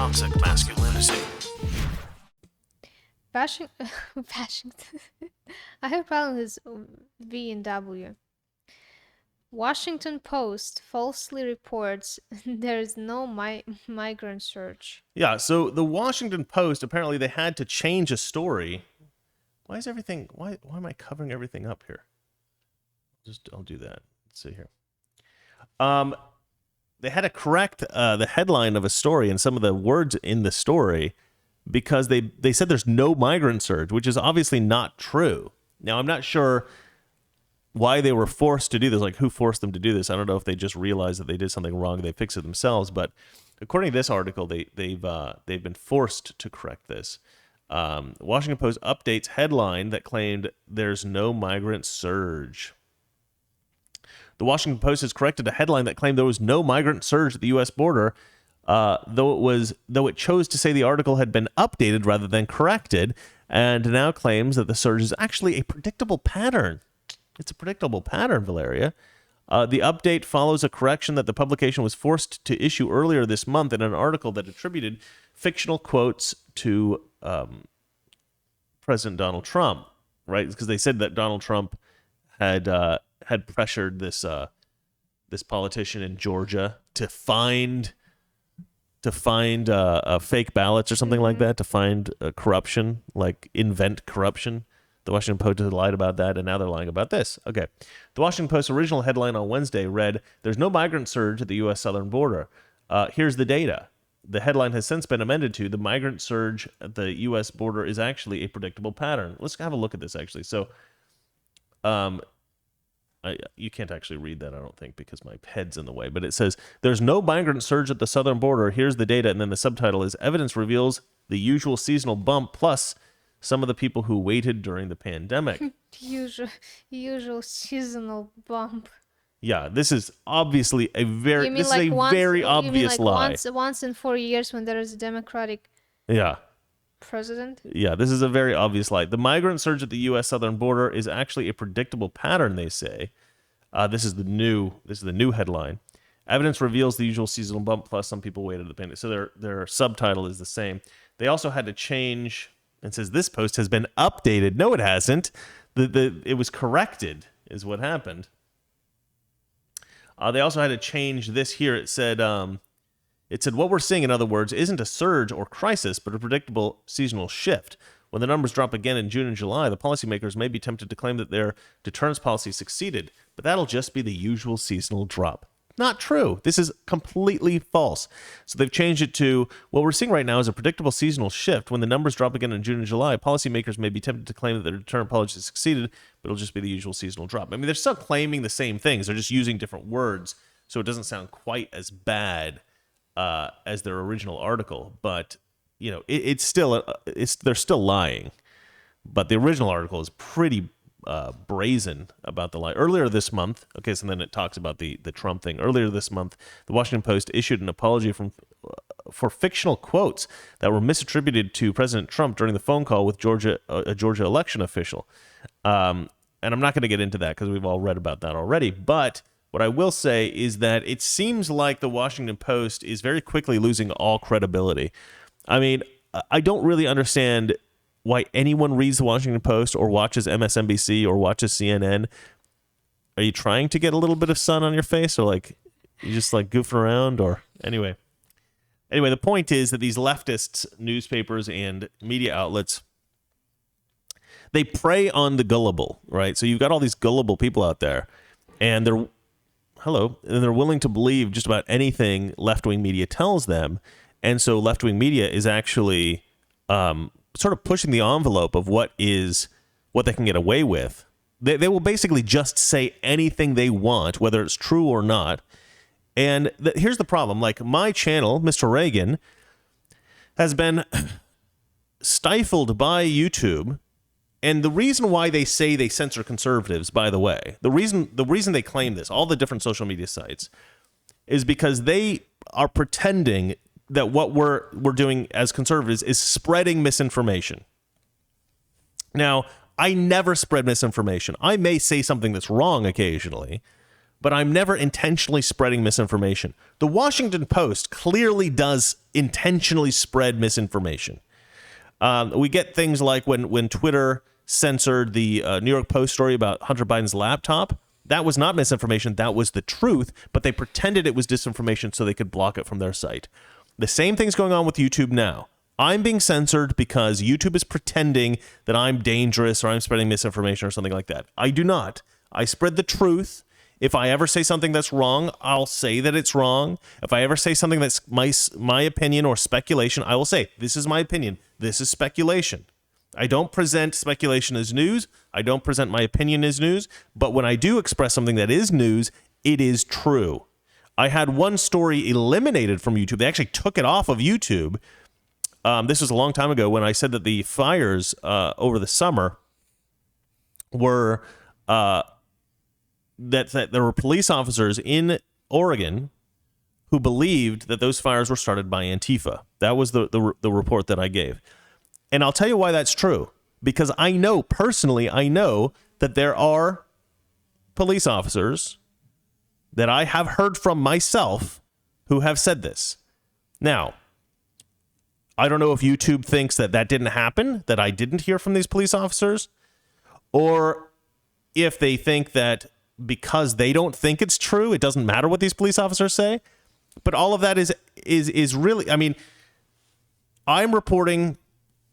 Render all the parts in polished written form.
toxic masculinity. Washington. I have a problem with V and W. Washington Post falsely reports there is no migrant surge. Yeah, so the Washington Post, apparently they had to change a story. Why am I covering everything up here? I'll do that. Let's see here. They had to correct the headline of a story and some of the words in the story because they said there's no migrant surge, which is obviously not true. Now, I'm not sure why they were forced to do this, like who forced them to do this. I don't know if they just realized that they did something wrong and they fixed it themselves, but according to this article, they've been forced to correct this. Washington Post updates headline that claimed there's no migrant surge. The Washington Post has corrected a headline that claimed there was no migrant surge at the U.S. border, though it chose to say the article had been updated rather than corrected, and now claims that the surge is actually a predictable pattern. It's a predictable pattern, Valeria. The update follows a correction that the publication was forced to issue earlier this month in an article that attributed fictional quotes to President Donald Trump, right? Because they said that Donald Trump had pressured this politician in Georgia to find fake ballots or something like that, to find corruption, like invent corruption. The Washington Post had lied about that, and now they're lying about this. Okay. The Washington Post's original headline on Wednesday read, "There's no migrant surge at the U.S. southern border. Here's the data." The headline has since been amended to, "The migrant surge at the U.S. border is actually a predictable pattern." Let's have a look at this, actually. So, you can't actually read that, I don't think, because my head's in the way. But it says, "There's no migrant surge at the southern border. Here's the data." And then the subtitle is, "Evidence reveals the usual seasonal bump plus some of the people who waited during the pandemic." Usual seasonal bump. Yeah, this is obviously a very very obvious lie. Once in 4 years when there is a Democratic president. Yeah, this is a very obvious lie. The migrant surge at the U.S. southern border is actually a predictable pattern, they say. This is the new headline. Evidence reveals the usual seasonal bump plus some people waited the pandemic. So their subtitle is the same. They also had to change. It says this post has been updated. No, it hasn't. It was corrected, is what happened. They also had to change this here. It said, what we're seeing, in other words, isn't a surge or crisis, but a predictable seasonal shift. When the numbers drop again in June and July, the policymakers may be tempted to claim that their deterrence policy succeeded, but that'll just be the usual seasonal drop. Not true. This is completely false. So they've changed it to, what we're seeing right now is a predictable seasonal shift. When the numbers drop again in June and July, policymakers may be tempted to claim that their deterrent policy succeeded, but it'll just be the usual seasonal drop. I mean, they're still claiming the same things. They're just using different words, so it doesn't sound quite as bad as their original article. But, you know, they're still lying. But the original article is pretty brazen about the lie. Earlier this month, okay, so then it talks about the Trump thing. Earlier this month, the Washington Post issued an apology for fictional quotes that were misattributed to President Trump during the phone call with a Georgia election official. And I'm not going to get into that because we've all read about that already. But what I will say is that it seems like the Washington Post is very quickly losing all credibility. I mean, I don't really understand why anyone reads the Washington Post or watches MSNBC or watches CNN. Are you trying to get a little bit of sun on your face, or like you just like goofing around? Or anyway, the point is that these leftist newspapers and media outlets, they prey on the gullible, right? So you've got all these gullible people out there, and they're willing to believe just about anything left-wing media tells them. And so left-wing media is actually sort of pushing the envelope of what they can get away with. They will basically just say anything they want, whether it's true or not. And here's the problem. Like, my channel, Mr. Reagan, has been stifled by YouTube. And the reason why they say they censor conservatives, by the way, the reason they claim this, all the different social media sites, is because they are pretending that what we're doing as conservatives is spreading misinformation. Now, I never spread misinformation. I may say something that's wrong occasionally, but I'm never intentionally spreading misinformation. The Washington Post clearly does intentionally spread misinformation. We get things like when Twitter censored the New York Post story about Hunter Biden's laptop. That was not misinformation. That was the truth, but they pretended it was disinformation so they could block it from their site. The same thing's going on with YouTube now. I'm being censored because YouTube is pretending that I'm dangerous or I'm spreading misinformation or something like that. I do not. I spread the truth. If I ever say something that's wrong, I'll say that it's wrong. If I ever say something that's my opinion or speculation, I will say, this is my opinion. This is speculation. I don't present speculation as news. I don't present my opinion as news. But when I do express something that is news, it is true. I had one story eliminated from YouTube. They actually took it off of YouTube. This was a long time ago when I said that the fires over the summer were that there were police officers in Oregon who believed that those fires were started by Antifa. That was the report that I gave. And I'll tell you why that's true. Because I know that there are police officers that I have heard from myself who have said this. Now, I don't know if YouTube thinks that didn't happen, that I didn't hear from these police officers, or if they think that because they don't think it's true, it doesn't matter what these police officers say. But all of that is really, I mean, I'm reporting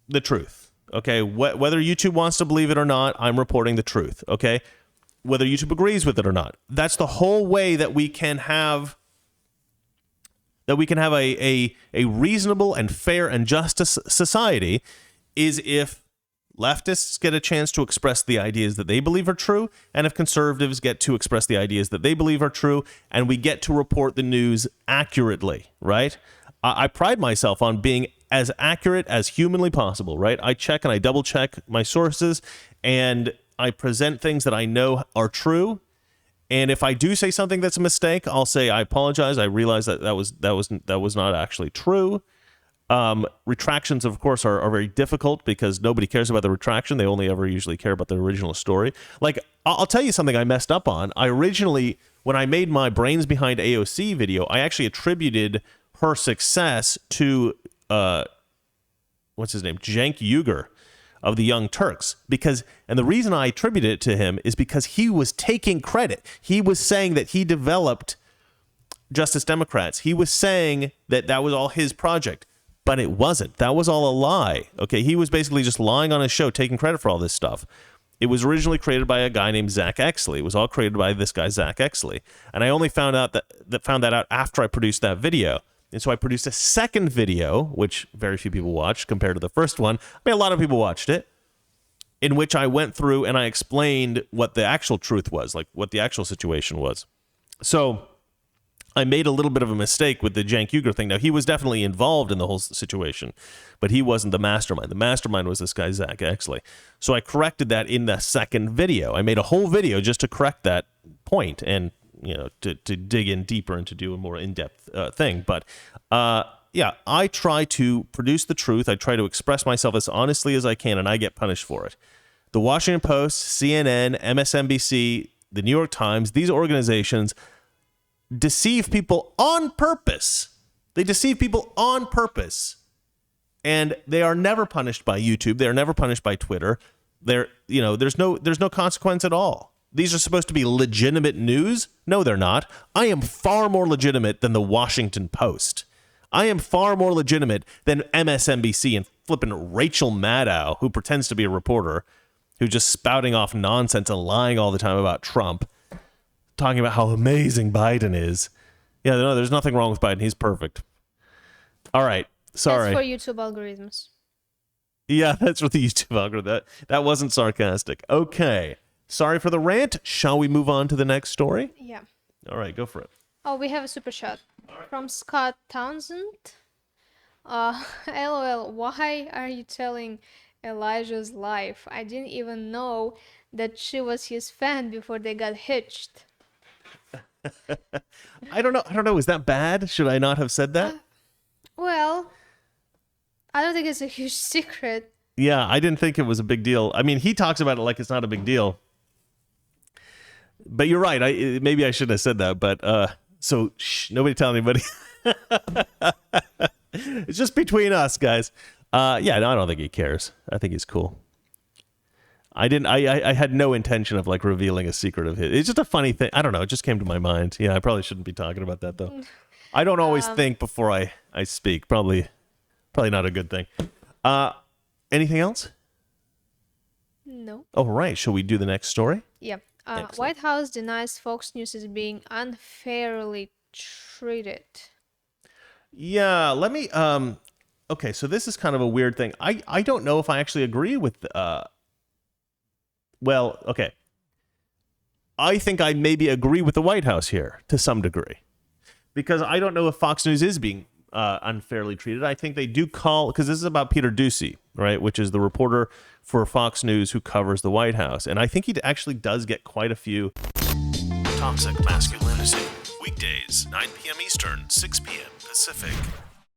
the truth, okay? Whether YouTube wants to believe it or not, I'm reporting the truth, okay? Whether YouTube agrees with it or not. That's the whole way that we can have a reasonable and fair and just society, is if leftists get a chance to express the ideas that they believe are true, and if conservatives get to express the ideas that they believe are true, and we get to report the news accurately, right? I pride myself on being as accurate as humanly possible, right? I check and I double check my sources, and I present things that I know are true. And if I do say something that's a mistake, I'll say I apologize. I realize that was not actually true. Retractions, of course, are very difficult because nobody cares about the retraction. They only ever usually care about the original story. Like, I'll tell you something I messed up on. I originally, when I made my Brains Behind AOC video, I actually attributed her success to, what's his name? Cenk Uygur of the Young Turks. And the reason I attribute it to him is because he was taking credit. He was saying that he developed Justice Democrats. He was saying that was all his project. But it wasn't. That was all a lie. Okay, he was basically just lying on his show, taking credit for all this stuff. It was originally created by a guy named Zach Exley. It was all created by this guy, Zach Exley. And I only found that out after I produced that video. And so I produced a second video, which very few people watched compared to the first one. I mean, a lot of people watched it, in which I went through and I explained what the actual truth was, like what the actual situation was. So I made a little bit of a mistake with the Cenk Uygur thing. Now, he was definitely involved in the whole situation, but he wasn't the mastermind. The mastermind was this guy, Zach Exley. So I corrected that in the second video. I made a whole video just to correct that point and, to dig in deeper and to do a more in-depth thing. But, yeah, I try to produce the truth. I try to express myself as honestly as I can, and I get punished for it. The Washington Post, CNN, MSNBC, the New York Times, these organizations deceive people on purpose. They deceive people on purpose. And they are never punished by YouTube. They are never punished by Twitter. There's no consequence at all. These are supposed to be legitimate news. No, they're not. I am far more legitimate than the Washington Post. I am far more legitimate than MSNBC and flipping Rachel Maddow, who pretends to be a reporter, who's just spouting off nonsense and lying all the time about Trump, talking about how amazing Biden is. Yeah, no, there's nothing wrong with Biden. He's perfect. All right. Sorry. That's for YouTube algorithms. Yeah, that's for the YouTube algorithm. That wasn't sarcastic. Okay. Sorry for the rant. Shall we move on to the next story? Yeah. All right, go for it. Oh, we have a super chat from Scott Townsend. LOL, why are you telling Elijah's life? I didn't even know that she was his fan before they got hitched. I don't know. Is that bad? Should I not have said that? Well, I don't think it's a huge secret. Yeah, I didn't think it was a big deal. I mean, he talks about it like it's not a big deal. But you're right. Maybe I shouldn't have said that. But so shh, nobody tell anybody. It's just between us, guys. Yeah, no, I don't think he cares. I think he's cool. I didn't. I had no intention of like revealing a secret of his. It's just a funny thing. I don't know. It just came to my mind. Yeah, I probably shouldn't be talking about that though. I don't always think before I speak. Probably not a good thing. Anything else? No. Oh, right. Shall we do the next story? Yeah. Excellent. White House denies Fox News is being unfairly treated. Yeah, let me okay, so this is kind of a weird thing. I don't know if I actually agree with well, okay. I think I maybe agree with the White House here to some degree. Because I don't know if Fox News is being unfairly treated. I think they do call, because this is about Peter Doocy, right, which is the reporter for Fox News who covers the White House. And I think he actually does get quite a few toxic masculinity. Weekdays, 9 p.m. Eastern, 6 p.m. Pacific.